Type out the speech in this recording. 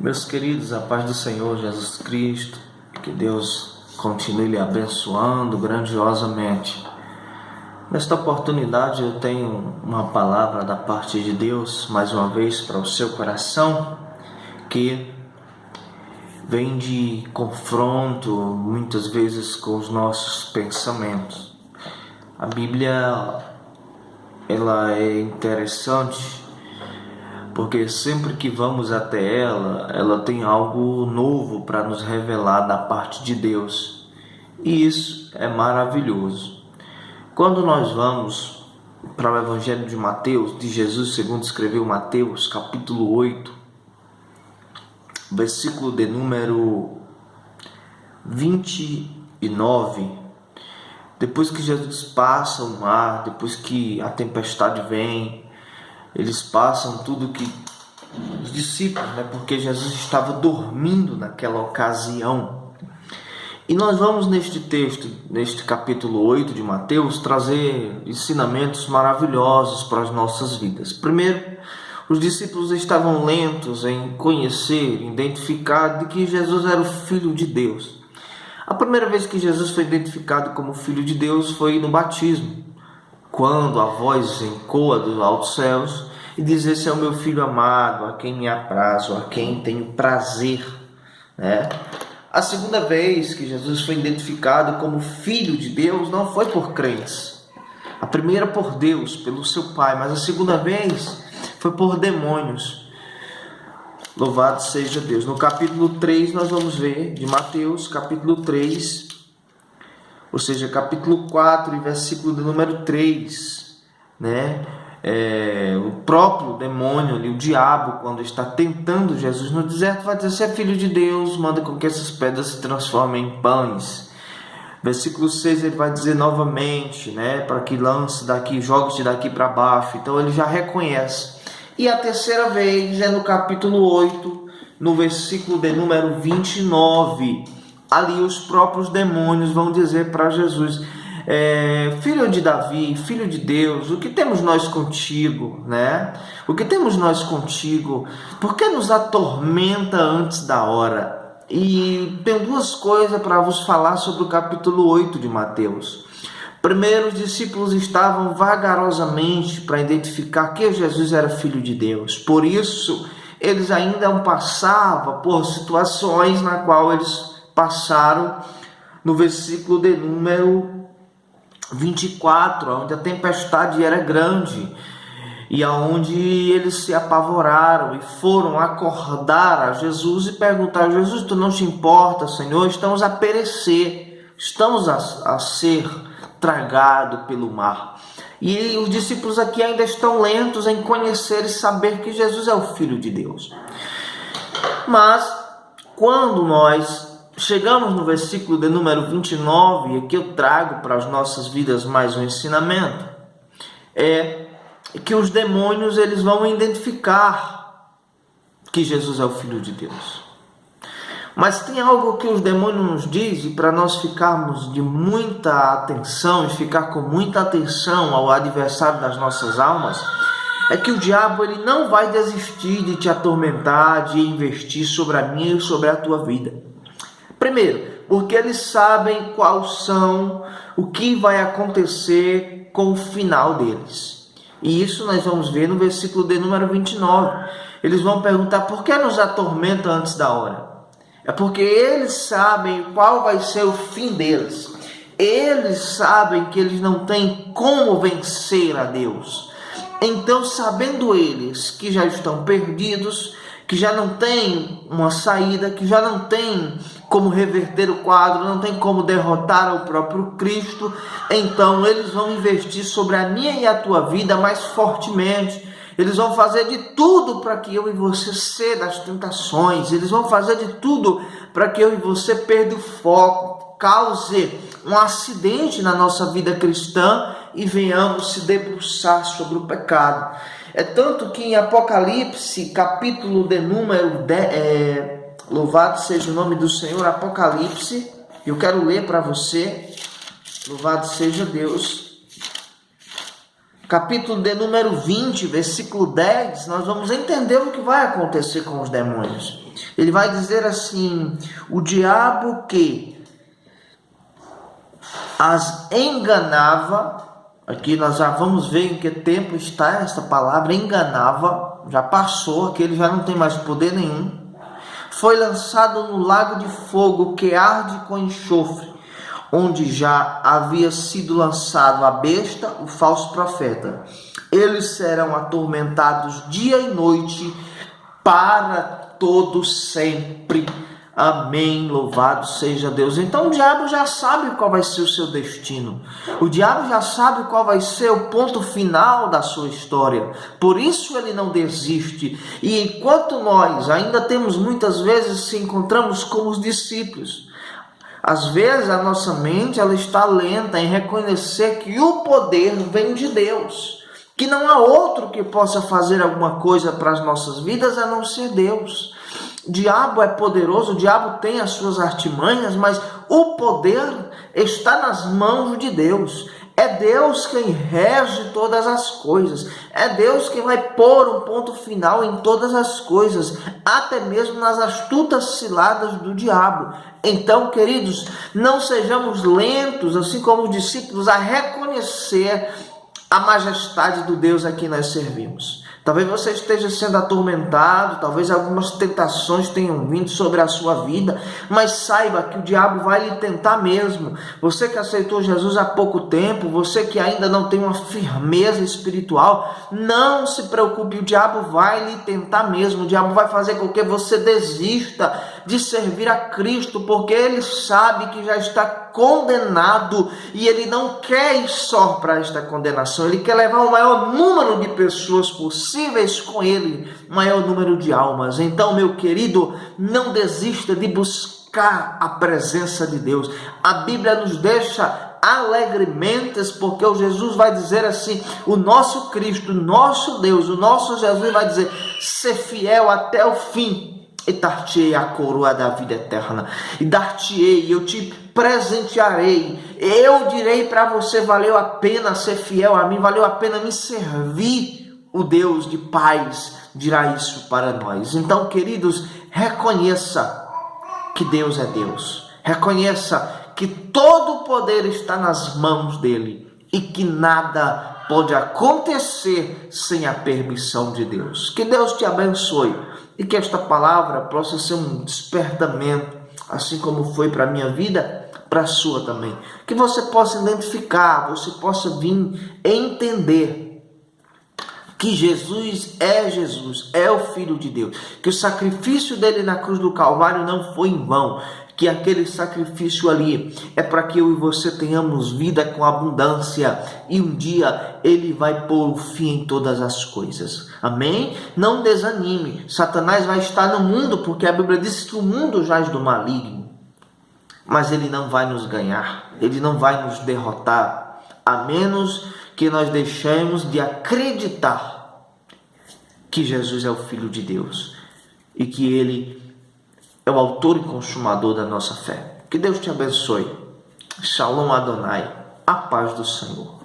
Meus queridos, a paz do Senhor Jesus Cristo, que Deus continue lhe abençoando grandiosamente. Nesta oportunidade eu tenho uma palavra da parte de Deus, mais uma vez, para o seu coração, que vem de confronto, muitas vezes, com os nossos pensamentos. A Bíblia, ela é interessante, porque sempre que vamos até ela tem algo novo para nos revelar da parte de Deus. E isso é maravilhoso. Quando nós vamos para o Evangelho de Mateus, de Jesus, segundo escreveu Mateus, capítulo 8, versículo de número 29, depois que Jesus passa o mar, depois que a tempestade vem, eles passam tudo que os discípulos, porque Jesus estava dormindo naquela ocasião. E nós vamos neste texto, neste capítulo 8 de Mateus, trazer ensinamentos maravilhosos para as nossas vidas. Primeiro, os discípulos estavam lentos em conhecer, identificar de que Jesus era o Filho de Deus. A primeira vez que Jesus foi identificado como Filho de Deus foi no batismo, quando a voz ecoa dos altos céus e diz: esse é o meu Filho amado, a quem me aprazo, a quem tenho prazer. A segunda vez que Jesus foi identificado como Filho de Deus não foi por crentes. A primeira por Deus, pelo seu Pai, mas a segunda vez foi por demônios. Louvado seja Deus. No capítulo 3 nós vamos ver, de Mateus, capítulo 3, ou seja, capítulo 4 e versículo de número 3, o próprio demônio ali, o diabo, quando está tentando Jesus no deserto, vai dizer: você é filho de Deus, manda com que essas pedras se transformem em pães. Versículo 6 ele vai dizer novamente, para que lance daqui, jogue-te daqui para baixo. Então ele já reconhece. E a terceira vez é no capítulo 8, no versículo de número 29. Ali os próprios demônios vão dizer para Jesus: filho de Davi, filho de Deus, o que temos nós contigo, O que temos nós contigo? Por que nos atormenta antes da hora? E tem duas coisas para vos falar sobre o capítulo 8 de Mateus. Primeiro, os discípulos estavam vagarosamente para identificar que Jesus era Filho de Deus. Por isso, eles ainda passavam por situações na qual eles passaram no versículo de número 24, onde a tempestade era grande e aonde eles se apavoraram e foram acordar a Jesus e perguntar: Jesus, tu não te importa, Senhor? Estamos a perecer, estamos a ser tragados pelo mar. E os discípulos aqui ainda estão lentos em conhecer e saber que Jesus é o Filho de Deus. Mas quando nós chegamos no versículo de número 29, e aqui eu trago para as nossas vidas mais um ensinamento, é que os demônios eles vão identificar que Jesus é o Filho de Deus. Mas tem algo que os demônios nos dizem, para nós ficarmos de muita atenção e ficar com muita atenção ao adversário das nossas almas, é que o diabo ele não vai desistir de te atormentar, de investir sobre a minha e sobre a tua vida. Primeiro, porque eles sabem o que vai acontecer com o final deles. E isso nós vamos ver no versículo de número 29. Eles vão perguntar: por que nos atormenta antes da hora? É porque eles sabem qual vai ser o fim deles. Eles sabem que eles não têm como vencer a Deus. Então, sabendo eles que já estão perdidos, que já não tem uma saída, que já não tem como reverter o quadro, não tem como derrotar o próprio Cristo, então eles vão investir sobre a minha e a tua vida mais fortemente. Eles vão fazer de tudo para que eu e você ceda às tentações. Eles vão fazer de tudo para que eu e você perda o foco, cause um acidente na nossa vida cristã e venhamos se debruçar sobre o pecado. É tanto que em Apocalipse, capítulo de número 10, louvado seja o nome do Senhor, Apocalipse, eu quero ler para você, louvado seja Deus, capítulo de número 20, versículo 10, nós vamos entender o que vai acontecer com os demônios. Ele vai dizer assim: o diabo que as enganava, aqui nós já vamos ver em que tempo está essa palavra, enganava, já passou, aquele já não tem mais poder nenhum, foi lançado no lago de fogo que arde com enxofre, onde já havia sido lançado a besta, o falso profeta. Eles serão atormentados dia e noite para todo sempre. Amém, louvado seja Deus. Então o diabo já sabe qual vai ser o seu destino. O diabo já sabe qual vai ser o ponto final da sua história. Por isso ele não desiste. E enquanto nós ainda temos muitas vezes se encontramos com os discípulos, às vezes a nossa mente ela está lenta em reconhecer que o poder vem de Deus, que não há outro que possa fazer alguma coisa para as nossas vidas a não ser Deus. O diabo é poderoso, o diabo tem as suas artimanhas, mas o poder está nas mãos de Deus. É Deus quem rege todas as coisas. É Deus quem vai pôr um ponto final em todas as coisas, até mesmo nas astutas ciladas do diabo. Então, queridos, não sejamos lentos, assim como os discípulos, a reconhecer a majestade do Deus a quem nós servimos. Talvez você esteja sendo atormentado, talvez algumas tentações tenham vindo sobre a sua vida, mas saiba que o diabo vai lhe tentar mesmo. Você que aceitou Jesus há pouco tempo, você que ainda não tem uma firmeza espiritual, não se preocupe, o diabo vai lhe tentar mesmo. O diabo vai fazer com que você desista de servir a Cristo, porque ele sabe que já está condenado e ele não quer ir só para esta condenação, ele quer levar o maior número de pessoas possíveis com ele, o maior número de almas. Então, meu querido, não desista de buscar a presença de Deus. A Bíblia nos deixa alegremente, porque o Jesus vai dizer assim, o nosso Cristo, o nosso Deus, o nosso Jesus vai dizer, ser fiel até o fim, e dar-te-ei a coroa da vida eterna, e dar-te-ei, eu te presentearei, eu direi para você, valeu a pena ser fiel a mim, valeu a pena me servir, o Deus de paz dirá isso para nós. Então, queridos, reconheça que Deus é Deus, reconheça que todo o poder está nas mãos dele, e que nada pode acontecer sem a permissão de Deus. Que Deus te abençoe, e que esta palavra possa ser um despertamento, assim como foi para a minha vida, para a sua também. Que você possa identificar, você possa vir entender que Jesus, é o Filho de Deus. Que o sacrifício dele na cruz do Calvário não foi em vão. Que aquele sacrifício ali é para que eu e você tenhamos vida com abundância, e um dia ele vai pôr o fim em todas as coisas. Amém? Não desanime. Satanás vai estar no mundo, porque a Bíblia diz que o mundo jaz do maligno, mas ele não vai nos ganhar, ele não vai nos derrotar, a menos que nós deixemos de acreditar que Jesus é o Filho de Deus e que ele é o autor e consumador da nossa fé. Que Deus te abençoe. Shalom Adonai. A paz do Senhor.